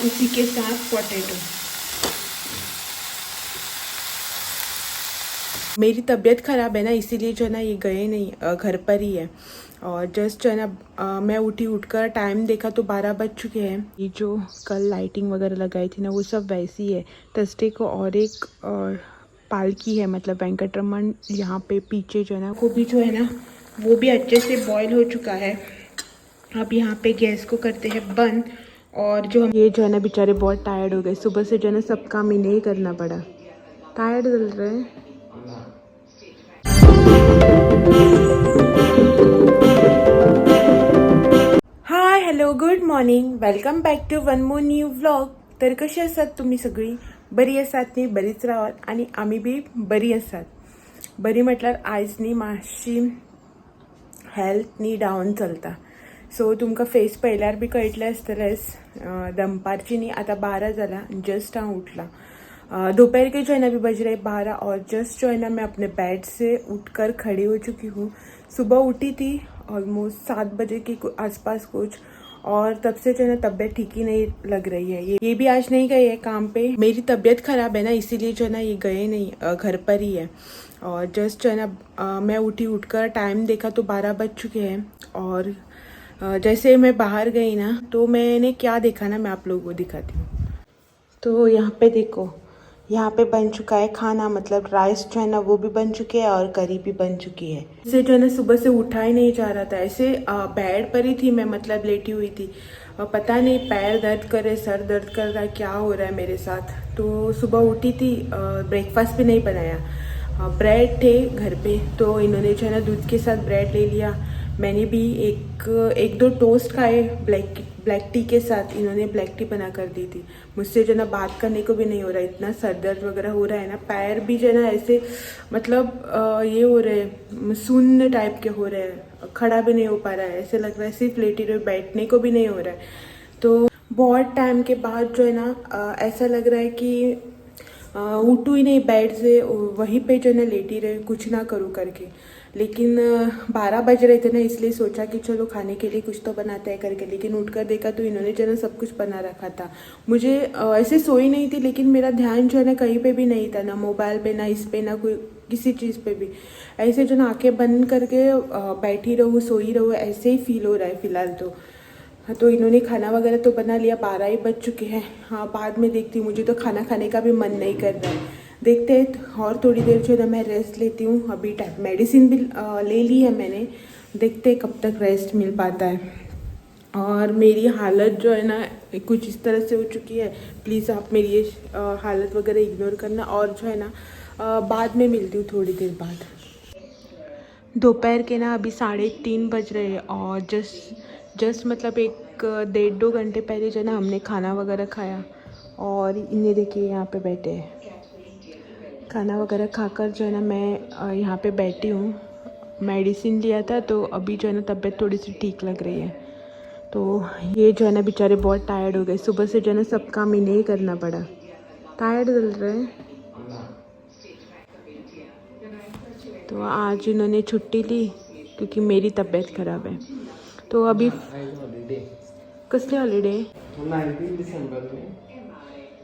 उसी के साथ पोटैटो। मेरी तबीयत ख़राब है ना, इसीलिए जो है ना ये गए नहीं, घर पर ही है। और जस्ट जो है ना मैं उठकर टाइम देखा तो 12 बज चुके हैं। ये जो कल लाइटिंग वगैरह लगाई थी ना वो सब वैसी है। थर्सडे को और एक पालकी है, मतलब वेंकटरमन यहाँ पे पीछे जो है ना, वो भी जो है ना वो भी अच्छे से बॉईल हो चुका है। अब यहाँ पे गैस को करते हैं बंद। और जो हम ये जो है ना बेचारे बहुत टायर्ड हो गए, सुबह से जो है ना सब काम इन्हें ही करना पड़ा। टायर्ड चल रहे हैं। Hi hello good morning, welcome back to one more new vlog. तर कशी आसात तुम्ही सगळी? बरी आसात न्ही? बरीच रावात आणि आम्ही बी बरी आसात. बरी म्हटल्यार आयज न्ही मातशी हेल्थ न्ही डावन चलता. सो तुमकां फेस पळयल्यार बी कळटलें आसतलेंच. दनपारची न्ही आतां 12 जाला, जस्ट हांव उठला. दोपहर के जो है ना अभी बज रहे 12 और जस्ट जो है ना मैं अपने बेड से उठकर खड़ी हो चुकी हूँ. सुबह उठी थी ऑलमोस्ट 7 बजे के आसपास कुछ, और तब से जो है ना तबीयत ठीक ही नहीं लग रही है. ये भी आज नहीं गए हैं काम पे. मेरी तबीयत खराब है ना, इसीलिए जो है ना ये गए नहीं, घर पर ही है. और जस्ट जो है ना मैं उठकर टाइम देखा तो 12 बज चुके हैं. और जैसे मैं बाहर गई ना तो मैंने क्या देखा ना, मैं आप लोगों को दिखाती हूँ. तो यहाँ पे देखो, यहाँ पे बन चुका है खाना, मतलब राइस जो है ना वो भी बन चुके हैं और करी भी बन चुकी है. इससे जो है ना सुबह से उठा ही नहीं जा रहा था. ऐसे बेड पर ही थी मैं, मतलब लेटी हुई थी. पता नहीं पैर दर्द कर रहे, सर दर्द कर रहा है, क्या हो रहा है मेरे साथ. तो सुबह उठी थी, ब्रेकफास्ट भी नहीं बनाया. ब्रेड थे घर पे तो इन्होंने जो है ना दूध के साथ ब्रेड ले लिया. मैंने भी एक दो टोस्ट खाए ब्लैक टी के साथ. इन्होंने ब्लैक टी बना कर दी थी. मुझसे जो ना बात करने को भी नहीं हो रहा है, इतना सर दर्द वगैरह हो रहा है ना. पैर भी जो है ना ऐसे मतलब ये हो रहे हैं, शून्य टाइप के हो रहे हैं. खड़ा भी नहीं हो पा रहा है, ऐसे लग रहा है सिर्फ लेटी रहे, बैठने को भी नहीं हो रहा है. तो बहुत टाइम के बाद जो है ना ऐसा लग रहा है कि उठूँ ही नहीं बेड से, वहीं पे जो है ना लेटी रहे, कुछ ना करूँ करके. लेकिन 12 बज रहे थे ना, इसलिए सोचा कि चलो खाने के लिए कुछ तो बनाते हैं करके. लेकिन उठकर देखा तो इन्होंने जो है ना सब कुछ बना रखा था. मुझे ऐसे सोई नहीं थी, लेकिन मेरा ध्यान जो है ना कहीं पे भी नहीं था, ना मोबाइल पे, ना इस पे, ना कोई किसी चीज़ पे भी. ऐसे जो ना आंखें बंद करके बैठी रहूँ, सोई रहूँ, ऐसे ही फील हो रहा है फिलहाल तो. हाँ, तो इन्होंने खाना वगैरह तो बना लिया, 12 ही बज चुके हैं. हाँ, बाद में देखती हूँ, मुझे तो खाना खाने का भी मन नहीं कर रहा है. देखते हैं और थोड़ी देर जो है ना मैं रेस्ट लेती हूँ. अभी मेडिसिन भी ले ली है मैंने. देखते हैं कब तक रेस्ट मिल पाता है. और मेरी हालत जो है ना कुछ इस तरह से हो चुकी है. प्लीज़ आप मेरी ये हालत वगैरह इग्नोर करना. और जो है ना बाद में मिलती हूँ थोड़ी देर बाद. दोपहर के ना अभी 3:30 बज रहे हैं. और जस्ट मतलब 1-1.5-2 घंटे पहले जो है ना हमने खाना वगैरह खाया. और इन्हें देखिए यहाँ पे बैठे हैं. खाना वगैरह खाकर जो है ना मैं यहाँ पे बैठी हूँ. मेडिसिन लिया था तो अभी जो है ना तबीयत थोड़ी सी ठीक लग रही है. तो ये जो है ना बेचारे बहुत टायर्ड हो गए, सुबह से जो है ना सब काम इन्हें ही करना पड़ा. टायर्ड चल रहे हैं. तो आज इन्होंने छुट्टी ली क्योंकि मेरी तबीयत ख़राब है. तो अभी कसली हॉलिडे?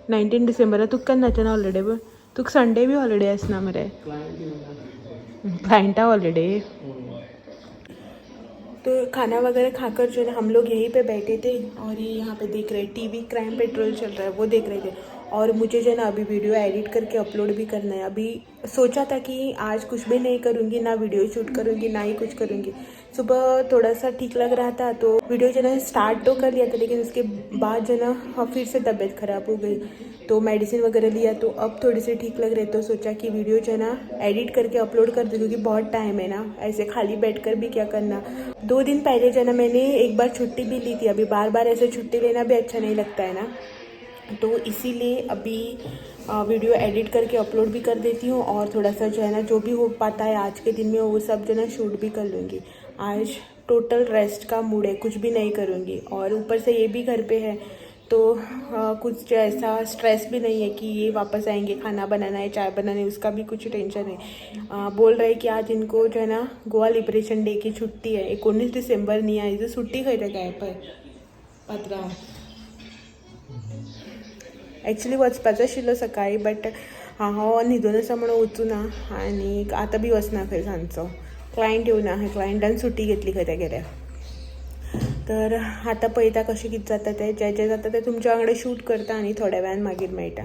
19 डिसेंबर तुका केन्नाच्यान हॉलिडे? बट तुका संडे भी हॉलिडे आसना मरे? क्लायंटा हॉलिडे. तो खाना वगैरह खाकर जो है ना हम लोग यहीं पे बैठे थे. और ये यहाँ पे देख रहे टीवी क्राइम पेट्रोल चल रहा है, वो देख रहे थे. और मुझे जो है ना अभी वीडियो एडिट करके अपलोड भी करना है. अभी सोचा था कि आज कुछ भी नहीं करूँगी, ना वीडियो शूट करूँगी, ना ही कुछ करूँगी. सुबह थोड़ा सा ठीक लग रहा था तो वीडियो जो है ना स्टार्ट तो कर लिया था, लेकिन उसके बाद जो है ना फिर से तबीयत ख़राब हो गई. तो मेडिसिन वगैरह लिया तो अब थोड़ी सी ठीक लग रही. तो सोचा कि वीडियो जो है ना एडिट करके अपलोड कर दूँ, क्योंकि बहुत टाइम है ना, ऐसे खाली बैठकर भी क्या करना. 2 दिन पहले जो है ना मैंने एक बार छुट्टी भी ली थी. अभी बार बार ऐसे छुट्टी लेना भी अच्छा नहीं लगता है ना. तो इसीलिए अभी वीडियो एडिट करके अपलोड भी कर देती हूँ. और थोड़ा सा जो है ना जो भी हो पाता है आज के दिन में वो सब जो है ना शूट भी कर लूँगी. आज टोटल रेस्ट का मूड है, कुछ भी नहीं करूँगी. और ऊपर से ये भी घर पे है तो कुछ जो ऐसा स्ट्रेस भी नहीं है कि ये वापस आएंगे, खाना बनाना है, चाय बनाना है, उसका भी कुछ टेंशन है. बोल रहे कि आज इनको जो है ना गोवा लिबरेशन डे की छुट्टी है. 19 डिसेंबर नहीं आई तो सुट्टी खरी काय पण पात्रा एक्चुली वचपाचो आशिल्लो सकाळी बट हांव न्हिदून आसा म्हणून वचूं ना आनी आतां बी वचना खंय सांजचो. क्लायंट येवना, क्लायंटान सुटी घेतली खंय त्या गेल्या. तर आतां पळयता कशें कितें जाता तें. जें जाता तें तुमच्या वांगडा शूट करता आनी थोड्या वेळान मागीर मेळटा.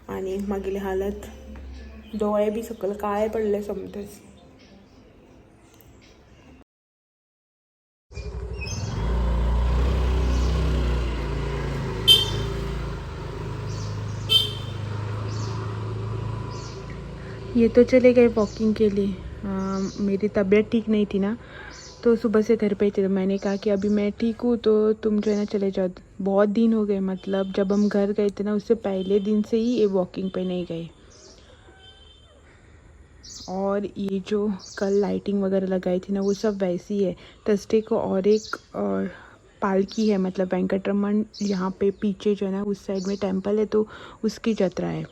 आनी मागीर हालत दोळे बी सकयल काळे पडले समतेच. ये तो चले गए वॉकिंग के लिए. मेरी तबीयत ठीक नहीं थी ना, तो सुबह से घर पे ही थे. तो मैंने कहा कि अभी मैं ठीक हूँ तो तुम जो है ना चले जाओ. बहुत दिन हो गए, मतलब जब हम घर गए थे ना उससे पहले दिन से ही ये वॉकिंग पे नहीं गए. और ये जो कल लाइटिंग वगैरह लगाई थी ना वो सब वैसी है. थर्सडे को और एक पालकी है, मतलब वेंकटरमन यहाँ पे पीछे जो है ना उस साइड में टेम्पल है तो उसकी यात्रा है,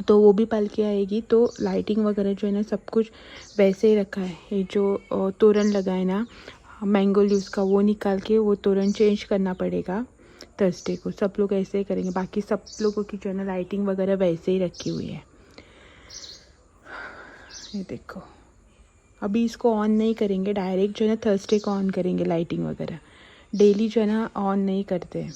तो वो भी पालकी आएगी. तो लाइटिंग वगैरह जो है ना सब कुछ वैसे ही रखा है. ये जो तोरण लगा है ना मैंगो लीव्स का, वो निकाल के वो तोरण चेंज करना पड़ेगा थर्सडे को. सब लोग ऐसे ही करेंगे. बाकी सब लोगों की जो है ना लाइटिंग वगैरह वैसे ही रखी हुई है. ये देखो, अभी इसको ऑन नहीं करेंगे, डायरेक्ट जो है ना थर्सडे को ऑन करेंगे लाइटिंग वगैरह. डेली जो है ना ऑन नहीं करते.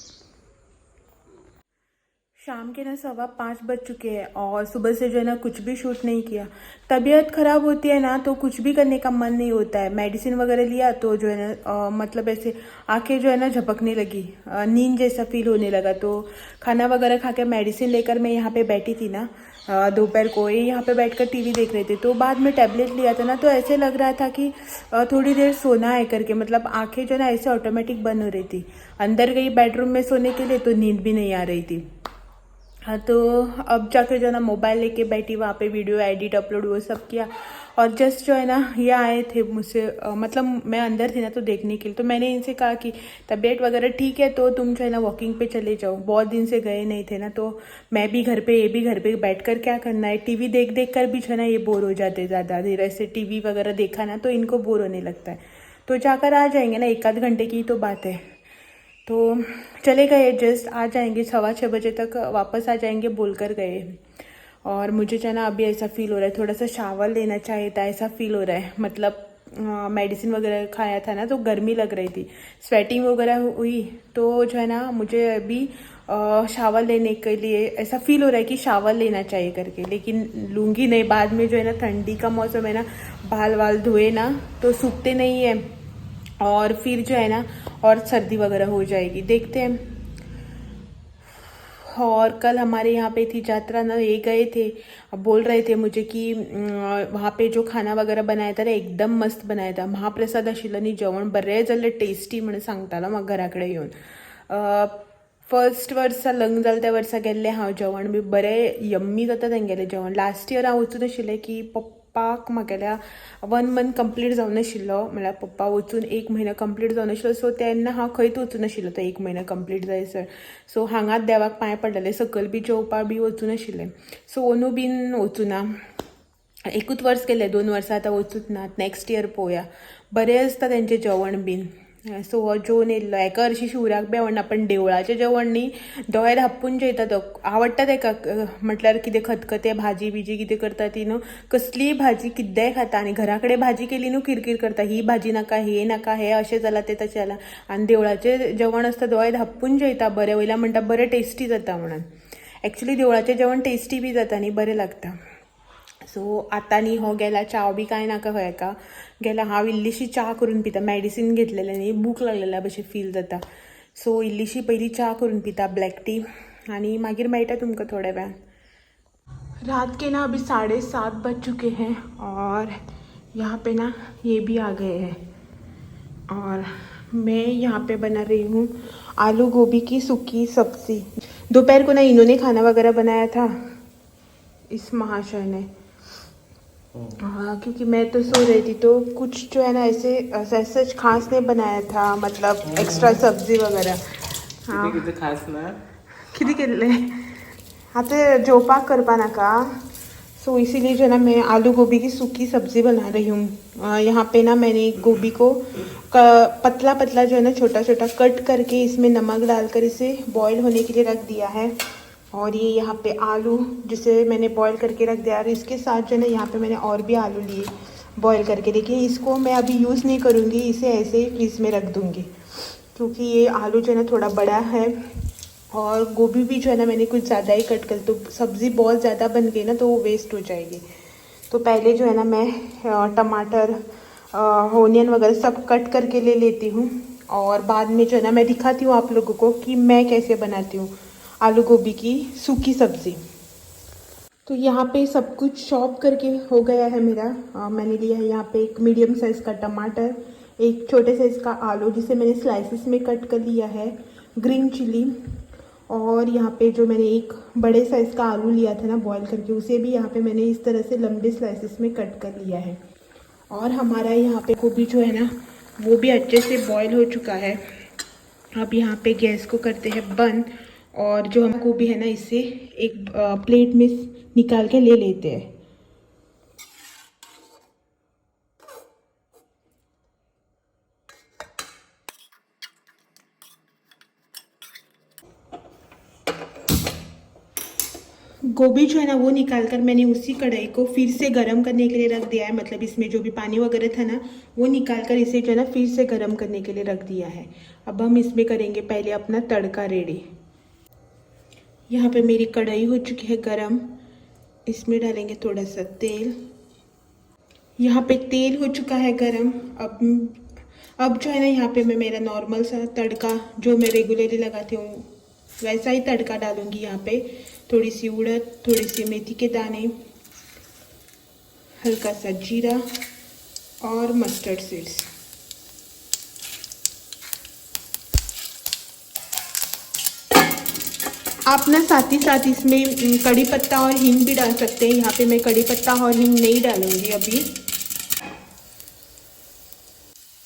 शाम के ना 5:15 बज चुके हैं और सुबह से जो है ना कुछ भी शूट नहीं किया. तबीयत ख़राब होती है ना तो कुछ भी करने का मन नहीं होता है. मेडिसिन वगैरह लिया तो जो है ना मतलब ऐसे आंखें जो है ना झपकने लगी, नींद जैसा फील होने लगा. तो खाना वगैरह खा के मेडिसिन लेकर मैं यहाँ पे बैठी थी ना दोपहर को, ये यहाँ पे बैठकर टीवी देख रहे थे. तो बाद में टैबलेट लिया था ना तो ऐसे लग रहा था कि थोड़ी देर सोना है करके, मतलब आंखें जो है ना ऐसे ऑटोमेटिक बंद हो रही थी. अंदर गई बेडरूम में सोने के लिए तो नींद भी नहीं आ रही थी. हाँ, तो अब जाके जो है ना मोबाइल लेके बैठी, वहाँ पे वीडियो एडिट अपलोड वो सब किया. और जस्ट जो है ना ये आए थे मुझसे, मतलब मैं अंदर थी ना तो देखने के लिए. तो मैंने इनसे कहा कि तबीयत वगैरह ठीक है तो तुम जो है ना वॉकिंग पे चले जाओ. बहुत दिन से गए नहीं थे ना, तो मैं भी घर पे, ये भी घर पे बैठ कर क्या करना है. टीवी देख देख कर भी जो है ना ये बोर हो जाते ज़्यादा देर. ऐसे टीवी वगैरह देखा ना तो इनको बोर होने लगता है. तो जाकर आ जाएंगे ना, 1 आध घंटे की तो बात है. तो चले गए, जस्ट आ जाएंगे 6:15 बजे तक वापस आ जाएंगे बोल कर गए. और मुझे जो है ना अभी ऐसा फील हो रहा है, थोड़ा सा शावर लेना चाहिए था, ऐसा फील हो रहा है. मतलब मेडिसिन वगैरह खाया था ना तो गर्मी लग रही थी, स्वेटिंग वगैरह हुई. तो जो है ना मुझे अभी शावर लेने के लिए ऐसा फील हो रहा है कि शावर लेना चाहिए करके, लेकिन लूँगी नहीं. बाद में जो है ना ठंडी का मौसम है ना, बाल वाल धोए ना तो सूखते नहीं है और फिर जो है ना और सर्दी वगैरह हो जाएगी. देखते हैं. और कल हमारे यहाँ पे थी यात्रा ना, ये गए थे. अब बोल रहे थे मुझे कि वहाँ पे जो खाना वगैरह बनाया था ना एकदम मस्त बनाया था. महाप्रसाद आशिल्लो न्ही, जेवण बरें जाल्लें, टेस्टी म्हणून सांगतालो म्हाका घरा कडेन येवन. फर्स्ट वर्सा लग्न जालें त्या वर्सा गेल्लें हांव. जेवण बी बरें यम्मी जाता तेंगेलें जेवण. लास्ट इयर हांव वचून आशिल्लें की पप्पाक म्हागेल्या 1 मंथ कंप्लीट जावन आशिल्लो, म्हळ्यार पप्पा वचून 1 म्हयनो कंप्लीट जावन आशिल्लो. सो तेन्ना हांव खंयच वचून आशिल्लो तो 1 म्हयनो कंप्लीट जायसर. सो हांगाच देवाक पांय पडलेलें, सकयल बी जेवपाक बी वचून आशिल्लें. सो अंदू बीन वचूना. 1 वर्स गेलें, 2 वर्सां आतां वचूच ना. नेक्स्ट इयर पळोवया. बरें आसता तेंचें जेवण बीन. सो हो जेवन येयल्लो. हेका हरशीं शिवराक बी आवडना, पण देवळाचें जेवण न्ही दोळे धांपून जेयता तो. आवडटा तेका, म्हटल्यार कितें खतखतें भाजी बिजी कितें करता ती न्हू, कसलीय भाजी कितेंय खाता. आनी घरा कडेन भाजी केली न्हू किरकीर करता, ही भाजी नाका, हे नाका, हे अशें जालां तें तशें जालां. आनी देवळाचें जेवण आसता दोळे धांपून जेयता, बरें वयल्यान म्हणटा बरें टेस्टी जाता म्हणून. एक्चुली देवळाचें जेवण टेस्टी बी जाता न्ही, बरें लागता. सो आतां न्ही हो गेला, च्या बी कांय नाका हेका. गेला, हांव इल्लीशी च्या करून पिता. मेडिसीन घेतलेलें न्ही, भूक लागलेल्या भशेन फील जाता. सो इल्लीशी पयलीं च्या करून पिता, ब्लॅक टी. आनी मागीर मेळटा तुमकां थोड्या वेळान. रात के ना अभी 7:30 बज चुके हैं और यहाँ पे ना ये भी आ गए हैं. और मैं यहाँ पे बना रही हूँ आलू गोभी की सूखी सब्जी. दोपहर को ना इन्होंने खाना वगैरह बनाया था, इस महाशय ने. हाँ, क्योंकि मैं तो सो रही थी तो कुछ जो है ना ऐसे खास नहीं बनाया था, मतलब एक्स्ट्रा सब्जी वगैरह. हाँ, किती खास ना किती केल्लें. आतां जेवपाक करपा नाका, सो इसीलिए जो है ना मैं आलू गोभी की सूखी सब्ज़ी बना रही हूँ। यहाँ पे ना मैंने गोभी को पतला पतला जो है ना छोटा छोटा कट करके इसमें नमक डालकर इसे बॉईल होने के लिए रख दिया है। और ये यहाँ पे आलू जिसे मैंने बॉईल करके रख दिया, और इसके साथ जो है ना यहाँ पे मैंने और भी आलू लिए बॉईल करके, लेकिन इसको मैं अभी यूज़ नहीं करूँगी, इसे ऐसे ही फ्रीज में रख दूँगी क्योंकि ये आलू जो है ना थोड़ा बड़ा है। और गोभी भी जो है ना मैंने कुछ ज़्यादा ही कट कर, तो सब्ज़ी बहुत ज़्यादा बन गई ना तो वो वेस्ट हो जाएगी। तो पहले जो है ना मैं टमाटर ओनियन वगैरह सब कट करके ले लेती हूँ, और बाद में जो है ना मैं दिखाती हूँ आप लोगों को कि मैं कैसे बनाती हूँ आलू गोभी की सूखी सब्ज़ी। तो यहाँ पे सब कुछ चॉप करके हो गया है मेरा। मैंने लिया है यहाँ पे एक मीडियम साइज़ का टमाटर, एक छोटे साइज़ का आलू जिसे मैंने स्लाइसिस में कट कर लिया है, ग्रीन चिली, और यहाँ पे जो मैंने एक बड़े साइज़ का आलू लिया था ना बॉईल करके, उसे भी यहाँ पे मैंने इस तरह से लंबे स्लाइसिस में कट कर लिया है। और हमारा यहाँ पे गोभी जो है ना वो भी अच्छे से बॉईल हो चुका है। अब यहाँ पे गैस को करते हैं बंद, और जो हम गोभी है ना इसे एक प्लेट में निकाल के ले लेते हैं। गोभी जो है ना वो निकाल कर मैंने उसी कढ़ाई को फिर से गर्म करने के लिए रख दिया है, मतलब इसमें जो भी पानी वगैरह था ना वो निकाल कर इसे जो है ना फिर से गर्म करने के लिए रख दिया है। अब हम इसमें करेंगे पहले अपना तड़का रेडी। यहाँ पे मेरी कढ़ाई हो चुकी है गरम, इसमें डालेंगे थोड़ा सा तेल। यहाँ पे तेल हो चुका है गरम। अब जो है ना यहाँ पे मैं मेरा नॉर्मल सा तड़का जो मैं रेगुलरली लगाती हूँ वैसा ही तड़का डालूंगी। यहाँ पे थोड़ी सी उड़द, थोड़ी सी मेथी के दाने, हल्का सा जीरा और मस्टर्ड सीड्स। आप ना साथ ही साथ इसमें कड़ी पत्ता और हींग भी डाल सकते हैं। यहाँ पे मैं कड़ी पत्ता और हींग नहीं डालूंगी अभी।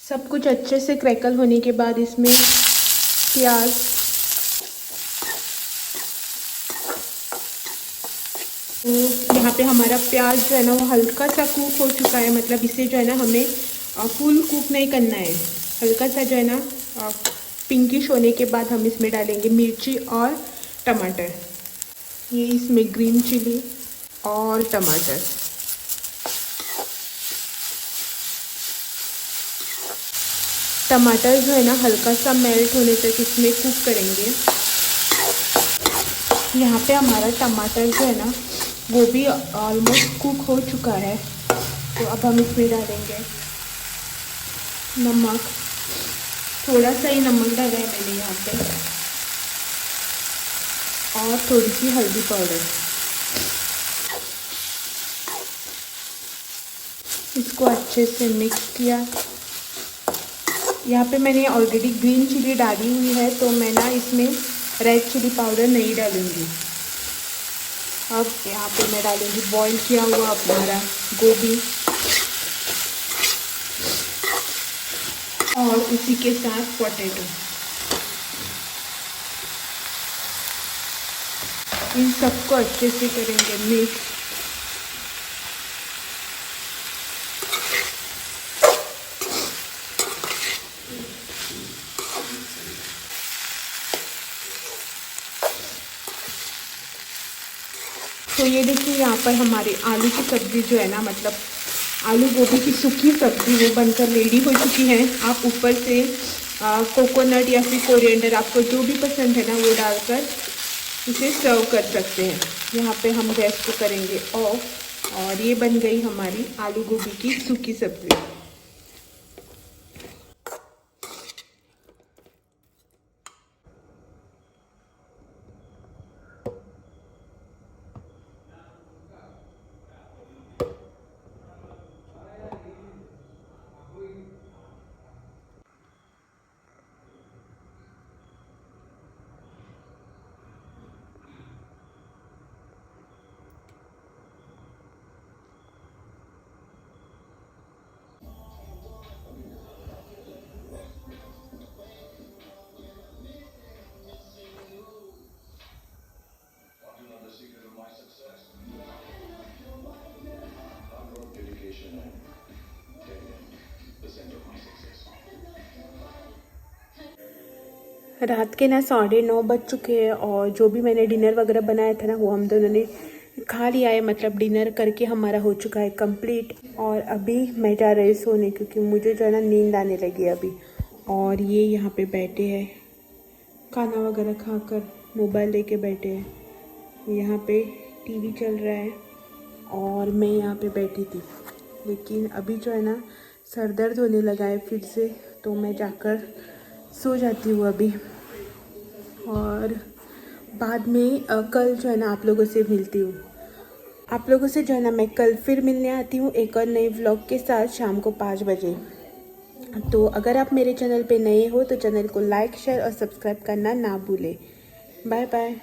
सब कुछ अच्छे से क्रैकल होने के बाद इसमें प्याज, तो यहाँ पे हमारा प्याज जो है ना वो हल्का सा कुक हो चुका है, मतलब इसे जो है ना हमें फुल कुक नहीं करना है, हल्का सा जो है ना पिंकिश होने के बाद हम इसमें डालेंगे मिर्ची और टमाटर। ये इसमें ग्रीन चिली और टमाटर। टमाटर जो है ना हल्का सा मेल्ट होने तक इसमें कुक करेंगे। यहाँ पे हमारा टमाटर जो है ना वो भी ऑलमोस्ट कुक हो चुका है, तो अब हम इसमें डालेंगे नमक। थोड़ा सा ही नमक डाला है मैंने यहाँ पे, और थोड़ी सी हल्दी पाउडर। इसको अच्छे से मिक्स किया। यहाँ पे मैंने ऑलरेडी ग्रीन चिली डाली हुई है, तो मैं ना इसमें रेड चिली पाउडर नहीं डालूँगी। अब यहाँ पे मैं डालूँगी बॉईल किया हुआ हमारा गोभी, और उसी के साथ पोटैटो। इन सबको अच्छे से करेंगे मिक्स। तो ये देखिए यहाँ पर हमारी आलू की सब्ज़ी जो है ना, मतलब आलू गोभी की सूखी सब्ज़ी वो बनकर रेडी हो चुकी है। आप ऊपर से कोकोनट या फिर कोरिएंडर, आपको जो भी पसंद है ना वो डालकर इसे सर्व कर सकते हैं। यहाँ पे हम गैस को करेंगे ऑफ, और ये बन गई हमारी आलू गोभी की सूखी सब्ज़ी। रात के ना 9:30 बज चुके हैं और जो भी मैंने डिनर वगैरह बनाया था ना वो हम दोनों ने खा लिया है। मतलब डिनर करके हमारा हो चुका है कंप्लीट। और अभी मैं जा रही सोने क्योंकि मुझे जो है ना नींद आने लगी है अभी। और ये यहाँ पे बैठे हैं खाना वगैरह खाकर, मोबाइल लेके बैठे हैं। यहाँ पे टीवी चल रहा है और मैं यहाँ पे बैठी थी। लेकिन अभी जो है ना सर दर्द होने लगा है फिर से, तो मैं जाकर सो जाती हूँ अभी। और बाद में कल जो है ना आप लोगों से मिलती हूँ। आप लोगों से जो है ना मैं कल फिर मिलने आती हूँ एक और नए व्लॉग के साथ शाम को 5 बजे। तो अगर आप मेरे चैनल पे नए हो तो चैनल को लाइक शेयर और सब्सक्राइब करना ना भूलें। Bye bye.